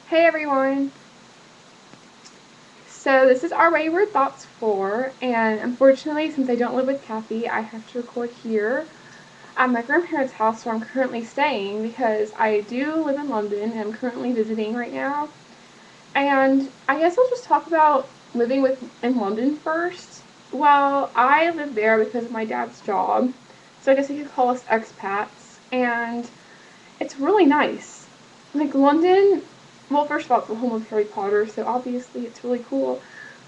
Hey everyone! So this is our Wayward Thoughts 4, and unfortunately, since I don't live with Kathy, I have to record here at my grandparents' house where I'm currently staying because I do live in London and I'm currently visiting right now. And I guess I'll just talk about living in London first. Well, I live there because of my dad's job, so I guess you could call us expats, and it's really nice. Like London, well, first of all, it's the home of Harry Potter, so obviously it's really cool.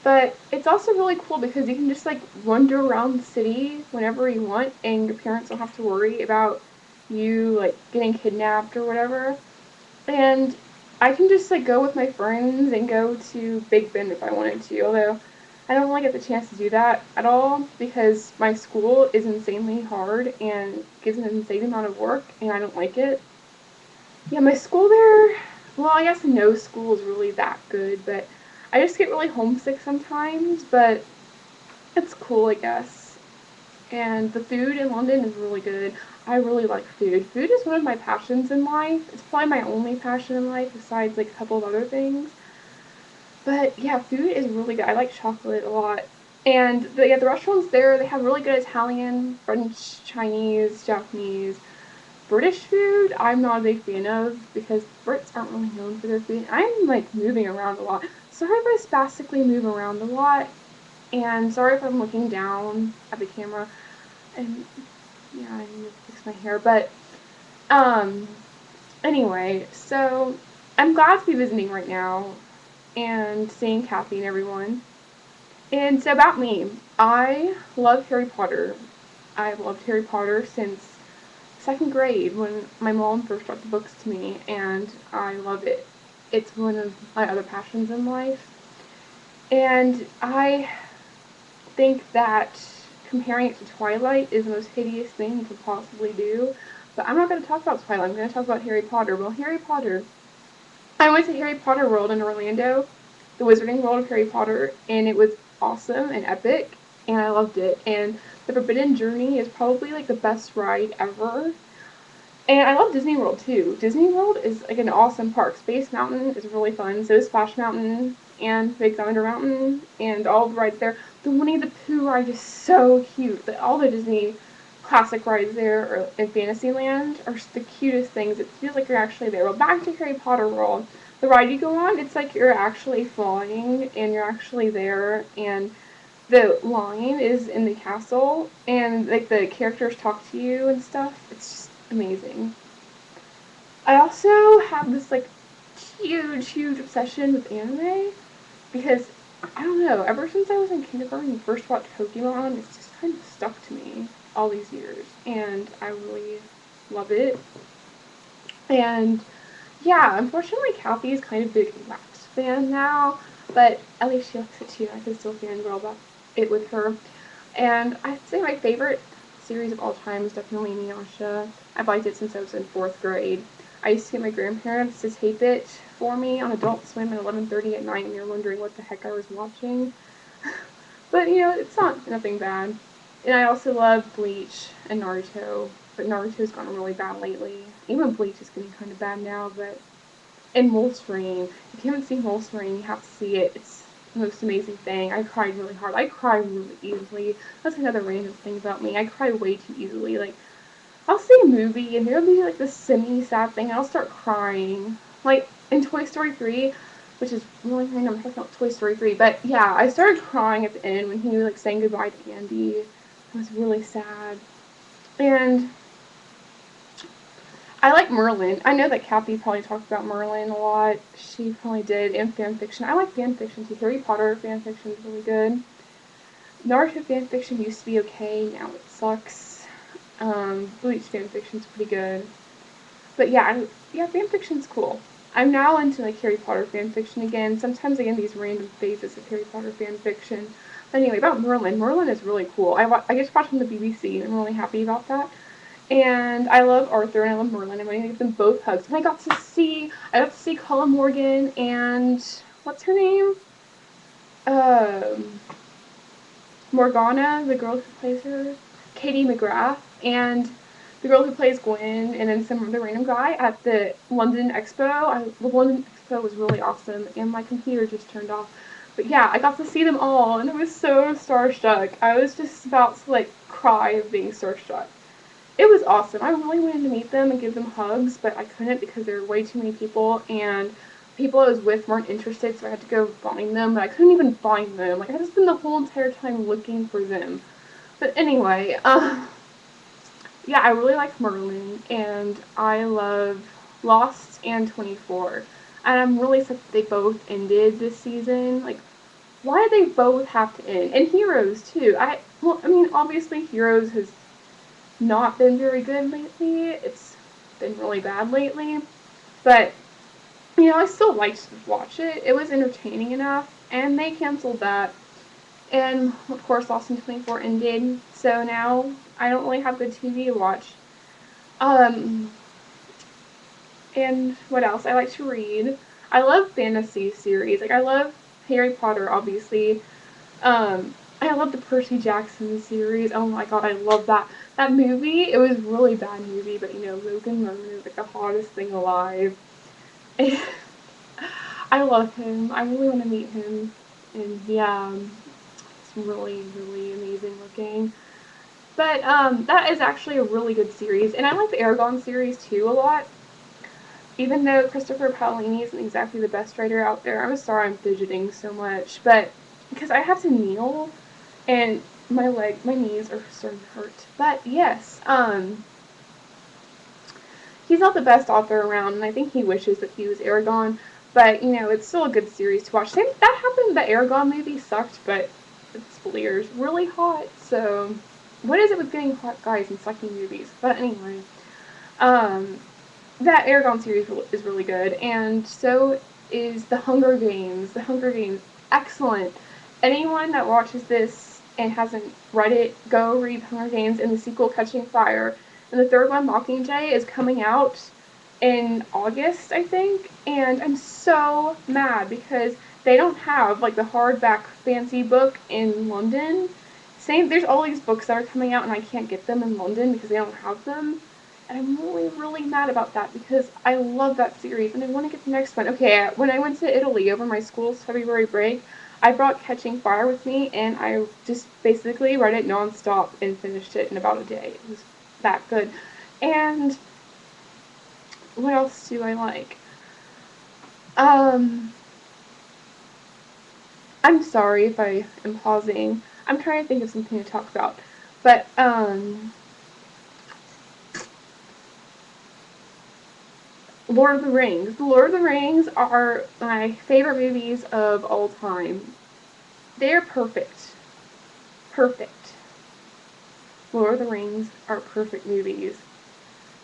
But it's also really cool because you can just like wander around the city whenever you want, and your parents don't have to worry about you like getting kidnapped or whatever. And I can just like go with my friends and go to Big Ben if I wanted to, although I don't really get the chance to do that at all because my school is insanely hard and gives an insane amount of work, and I don't like it. Yeah, my school there, well, I guess no school is really that good, but I just get really homesick sometimes, but it's cool, I guess. And the food in London is really good. I really like food. Food is one of my passions in life. It's probably my only passion in life besides like a couple of other things. But yeah, food is really good. I like chocolate a lot. And the restaurants there, they have really good Italian, French, Chinese, Japanese, British food, I'm not a big fan of because Brits aren't really known for their food. I'm like moving around a lot. Sorry if I spastically move around a lot, and sorry if I'm looking down at the camera. And yeah, I need to fix my hair. But um, anyway, so I'm glad to be visiting right now and seeing Kathy and everyone. And so about me, I love Harry Potter. I've loved Harry Potter since second grade when my mom first brought the books to me, and I love it. It's one of my other passions in life. And I think that comparing it to Twilight is the most hideous thing you could possibly do. But I'm not going to talk about Twilight. I'm going to talk about Harry Potter. Well, Harry Potter. I went to Harry Potter World in Orlando, the Wizarding World of Harry Potter, and it was awesome and epic, and I loved it. And the Forbidden Journey is probably like the best ride ever. And I love Disney World too. Disney World is like an awesome park. Space Mountain is really fun. So is Splash Mountain and Big Thunder Mountain and all the rides there. The Winnie the Pooh ride is so cute. All the Disney classic rides there in Fantasyland are the cutest things. It feels like you're actually there. Well, back to Harry Potter World. The ride you go on, it's like you're actually flying and you're actually there, and the line is in the castle and like the characters talk to you and stuff. It's just amazing. I also have this like huge obsession with anime because I don't know, ever since I was in kindergarten and first watched Pokemon, it's just kind of stuck to me all these years, and I really love it. And yeah, unfortunately Kathy is kind of a big Wax fan now, but at least she likes it too. I can still fangirl about it with her. And I'd say my favorite series of all time is definitely Inuyasha. I've liked it since I was in 4th grade. I used to get my grandparents to tape it for me on Adult Swim at 11:30 at night, and you're wondering what the heck I was watching. But you know, it's not nothing bad. And I also love Bleach and Naruto, but Naruto's gotten really bad lately. Even Bleach is getting kind of bad now, but and Molestarine. If you haven't seen Molestarine, you have to see it. It's the most amazing thing. I cried really hard. I cry really easily. That's another random thing about me. I cry way too easily. Like, I'll see a movie and there'll be like this semi-sad thing and I'll start crying. Like in Toy Story 3, which is really random. I'm talking about Toy Story 3, but yeah, I started crying at the end when he like saying goodbye to Andy. It was really sad. And I like Merlin. I know that Kathy probably talked about Merlin a lot. She probably did in fan fiction. I like fan fiction too. Harry Potter fan fiction is really good. Naruto fan fiction used to be okay. Now it sucks. Bleach fan fiction's pretty good. But yeah, fan fiction's cool. I'm now into like Harry Potter fan fiction again. Sometimes I get these random phases of Harry Potter fan fiction. But anyway, about Merlin. Merlin is really cool. I get to watch on the BBC, and I'm really happy about that. And I love Arthur and I love Merlin. I'm going to give them both hugs. And I got to see Colin Morgan and what's her name? Um, Morgana, the girl who plays her, Katie McGrath, and the girl who plays Gwen, and then some other random guy at the London Expo. The London Expo was really awesome, and my computer just turned off. But yeah, I got to see them all, and I was so starstruck. I was just about to like cry of being starstruck. It was awesome. I really wanted to meet them and give them hugs, but I couldn't because there were way too many people, and people I was with weren't interested, so I had to go find them, but I couldn't even find them. Like, I had to spend the whole entire time looking for them. But anyway, yeah, I really like Merlin, and I love Lost and 24. And I'm really sad that they both ended this season. Like, why did they both have to end? And Heroes, too. Well, I mean, obviously Heroes has not been very good lately. It's been really bad lately. But, you know, I still liked to watch it. It was entertaining enough, and they canceled that. And, of course, Lost in 24 ended, so now I don't really have good TV to watch. Um, and what else? I like to read. I love fantasy series. Like, I love Harry Potter, obviously. I love the Percy Jackson series. Oh my god, I love that. That movie, it was a really bad movie, but you know, Logan Lerman is like the hottest thing alive. And I love him. I really want to meet him. And yeah, it's really, really amazing looking. But that is actually a really good series. And I like the Aragon series too a lot. Even though Christopher Paolini isn't exactly the best writer out there. I'm sorry I'm fidgeting so much. But because I have to kneel and my knees are starting to hurt. But yes, he's not the best author around, and I think he wishes that he was Aragon. But you know, it's still a good series to watch. Same that happened. The Aragon movie sucked, but Lear's really hot. So, what is it with getting hot guys and sucking movies? But anyway, um, that Aragon series is really good, and so is The Hunger Games. The Hunger Games, excellent. Anyone that watches this and hasn't read it, go read Hunger Games and the sequel Catching Fire. And the third one, Mockingjay, is coming out in August, I think, and I'm so mad because they don't have like the hardback fancy book in London. There's all these books that are coming out and I can't get them in London because they don't have them. And I'm really, really mad about that because I love that series and I want to get the next one. Okay, when I went to Italy over my school's February break, I brought Catching Fire with me and I just basically read it nonstop and finished it in about a day. It was that good. And what else do I like? I'm sorry if I am pausing. I'm trying to think of something to talk about. But, Lord of the Rings. The Lord of the Rings are my favorite movies of all time. They're perfect. Perfect. Lord of the Rings are perfect movies.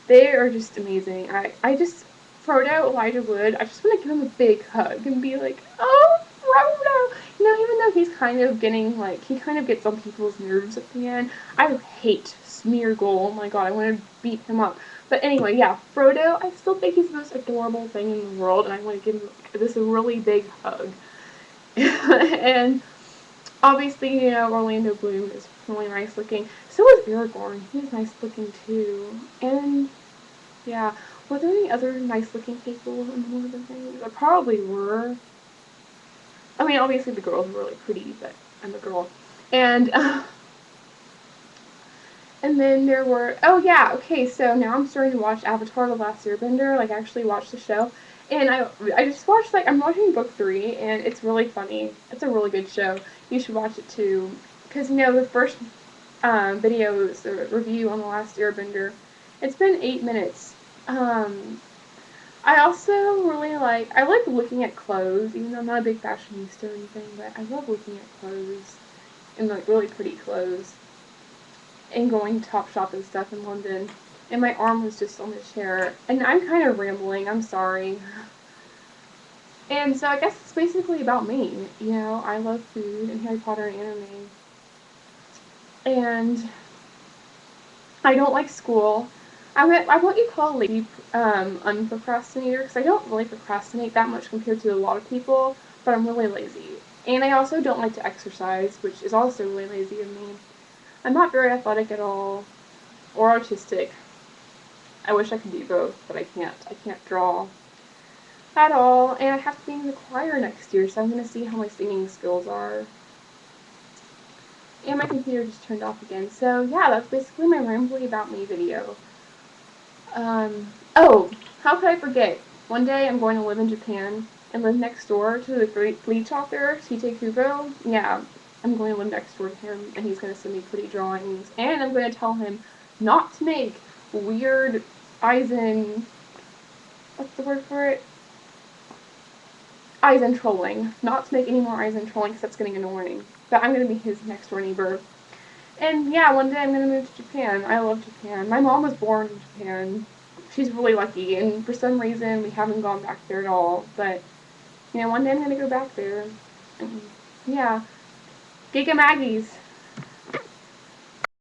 They are just amazing. I just, Frodo, Elijah Wood, I just want to give him a big hug and be like, oh, Frodo! You know, even though he's kind of getting, like, he kind of gets on people's nerves at the end. I hate Smeargle. Oh my god, I want to beat him up. But anyway, yeah, Frodo, I still think he's the most adorable thing in the world, and I want to give him this really big hug. And obviously, you know, Orlando Bloom is really nice looking. So is Aragorn. He's nice looking too. And yeah, were there any other nice looking people in the Lord of the Rings? There probably were. I mean, obviously the girls were really pretty, but I'm a girl. And and then there were, oh yeah, okay, so now I'm starting to watch Avatar: The Last Airbender, like actually watch the show. And I just watched, like, I'm watching book 3, and it's really funny. It's a really good show. You should watch it too. Because, you know, the first video is a review on The Last Airbender. It's been 8 minutes. I also really I like looking at clothes, even though I'm not a big fashionista or anything, but I love looking at clothes, and like really pretty clothes, and going to Topshop and stuff in London. And my arm was just on the chair, and I'm kind of rambling, I'm sorry. And so I guess it's basically about me, you know, I love food and Harry Potter and anime. And I don't like school. I'm what you call a lazy unprocrastinator, because I don't really procrastinate that much compared to a lot of people, but I'm really lazy. And I also don't like to exercise, which is also really lazy of me. I'm not very athletic at all, or artistic. I wish I could do both, but I can't. I can't draw at all, and I have to be in the choir next year, so I'm going to see how my singing skills are. And my computer just turned off again. So yeah, that's basically my rambly about me video. Oh, how could I forget? One day I'm going to live in Japan and live next door to the great bleach author, Tite Kubo. Yeah, I'm going to live next door to him, and he's going to send me pretty drawings. And I'm going to tell him not to make weird Eisen... What's the word for it? Eisen trolling. Not to make any more Eisen trolling because that's getting annoying. But I'm going to be his next door neighbor. And yeah, one day I'm going to move to Japan. I love Japan. My mom was born in Japan. She's really lucky, and for some reason we haven't gone back there at all. But, one day I'm going to go back there. And yeah. Giga Maggies.